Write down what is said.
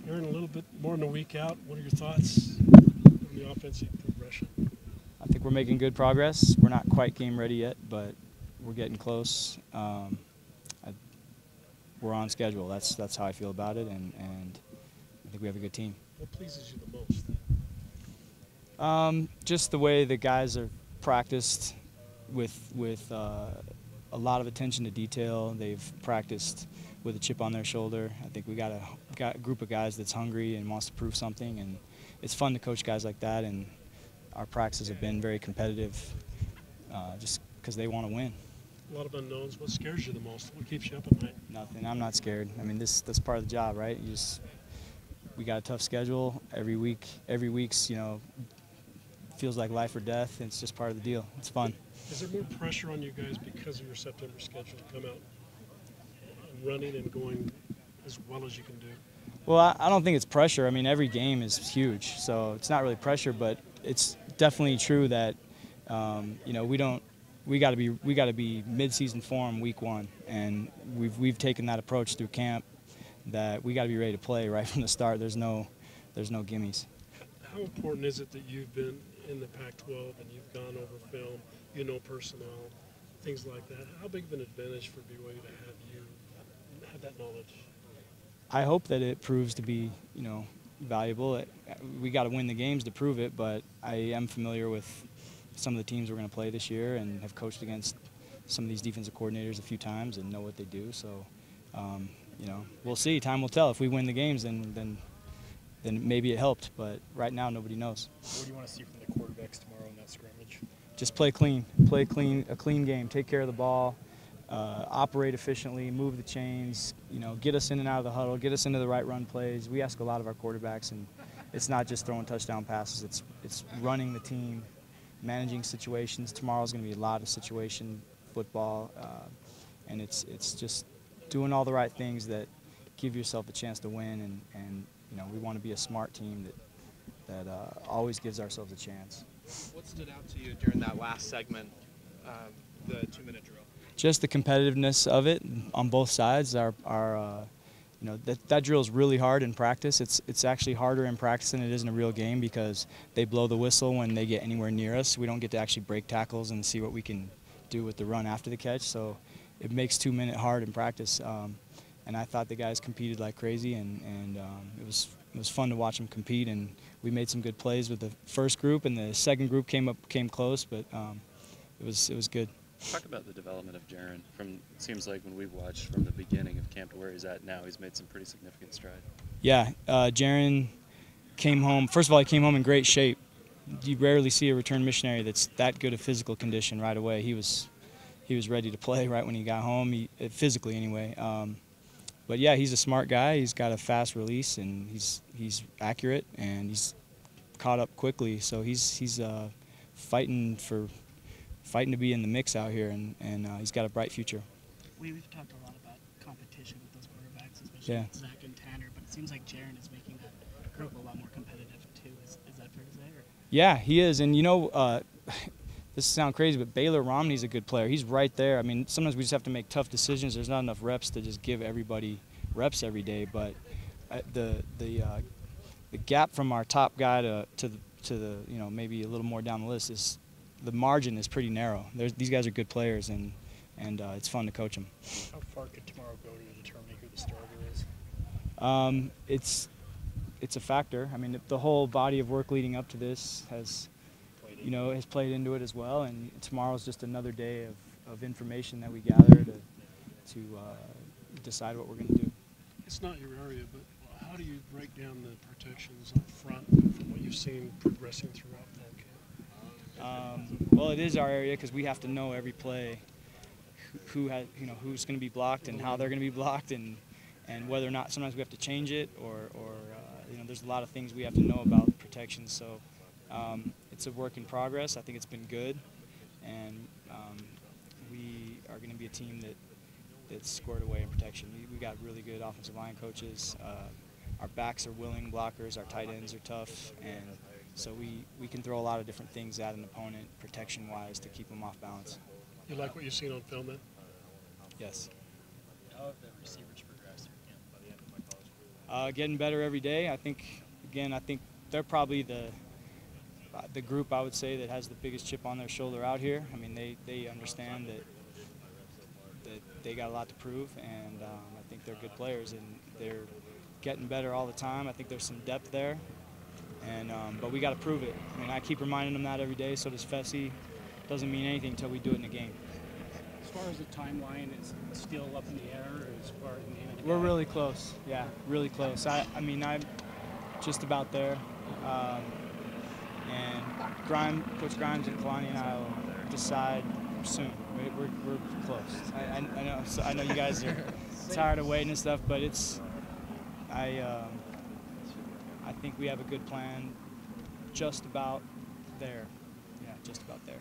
Aaron, a little bit more than a week out. What are your thoughts on the offensive progression? I think we're making good progress. We're not quite game ready yet, but we're getting close. We're on schedule. That's how I feel about it, and I think we have a good team. What pleases you the most? Just the way the guys are practiced with a lot of attention to detail. They've practiced with a chip on their shoulder. I think we got a group of guys that's hungry and wants to prove something, and it's fun to coach guys like that. And our practices have been very competitive, just because they want to win. A lot of unknowns. What scares you the most? What keeps you up at night? Nothing. I'm not scared. I mean, that's part of the job, right? We got a tough schedule every week. Every week's feels like life or death. And it's just part of the deal. It's fun. Is there more pressure on you guys because of your September schedule to come out and running and going as well as you can do? Well, I don't think it's pressure. I mean, every game is huge, so it's not really pressure. But it's definitely true that we got to be mid-season form week one, and we've taken that approach through camp that we got to be ready to play right from the start. There's no gimmies. How important is it that you've been in the Pac-12 and you've gone over film, personnel, things like that? How big of an advantage for BYU to have that knowledge? I hope that it proves to be, valuable. We got to win the games to prove it, but I am familiar with some of the teams we're going to play this year and have coached against some of these defensive coordinators a few times and know what they do. So, we'll see. Time will tell. If we win the games, then maybe it helped. But right now, nobody knows. What do you want to see from the quarterbacks tomorrow in that scrimmage? Just play clean, a clean game. Take care of the ball, operate efficiently, move the chains. Get us in and out of the huddle, get us into the right run plays. We ask a lot of our quarterbacks, and it's not just throwing touchdown passes. It's running the team, managing situations. Tomorrow's going to be a lot of situation football, and it's just doing all the right things that give yourself a chance to win. And we want to be a smart team that always gives ourselves a chance. What stood out to you during that last segment, the 2-minute drill? Just the competitiveness of it on both sides. That drill is really hard in practice. It's actually harder in practice than it is in a real game because they blow the whistle when they get anywhere near us. We don't get to actually break tackles and see what we can do with the run after the catch. So it makes 2-minute hard in practice. And I thought the guys competed like crazy, and it was fun to watch them compete. And we made some good plays with the first group, and the second group came close, but it was good. Talk about the development of Jaron. It seems like when we've watched from the beginning of camp to where he's at now, he's made some pretty significant stride. Yeah, Jaron came home. First of all, he came home in great shape. You rarely see a return missionary that's that good of physical condition right away. He was ready to play right when he got home, physically anyway. But yeah, he's a smart guy. He's got a fast release, and he's accurate, and he's caught up quickly. So he's fighting to be in the mix out here, and he's got a bright future. We've talked a lot about competition with those quarterbacks, especially with Zach and Tanner, but it seems like Jaron is making that group a lot more competitive too. Is that fair to say? Or? Yeah, he is, and this sounds crazy, but Baylor Romney's a good player. He's right there. I mean, sometimes we just have to make tough decisions. There's not enough reps to just give everybody reps every day, but the gap from our top guy to the maybe a little more down the list is the margin is pretty narrow. These guys are good players, and it's fun to coach them. How far could tomorrow go to determining who the starter is? It's a factor. I mean, the whole body of work leading up to this has played into it as well, and tomorrow's just another day of information that we gather to decide what we're going to do. It's not your area, but how do you break down the protections up front from what you've seen progressing throughout fall camp? Well, it is our area because we have to know every play who's going to be blocked and how they're going to be blocked, and whether or not sometimes we have to change it or there's a lot of things we have to know about protection. So it's a work in progress. I think it's been good, and we are going to be a team that's squared away in protection. We got really good offensive line coaches. Our backs are willing blockers. Our tight ends are tough, and so we can throw a lot of different things at an opponent protection-wise to keep them off balance. You like what you've seen on film then? Yes. How have the receivers progressed through camp by the end of my college career? Getting better every day. I think they're probably the group I would say that has the biggest chip on their shoulder out here. I mean, they understand that they got a lot to prove, and I think they're good players, and they're getting better all the time. I think there's some depth there, and but we got to prove it. I mean, I keep reminding them that every day. So does Fessy. Doesn't mean anything until we do it in a game. As far as the timeline, is it still up in the air, or as far as the name of the We're guy? really close. Yeah, really close. I mean, I'm just about there. And Coach Grimes and Kalani and I will decide soon. We're close. I know. So I know you guys are tired of waiting and stuff, but I think we have a good plan. Just about there. Yeah, just about there.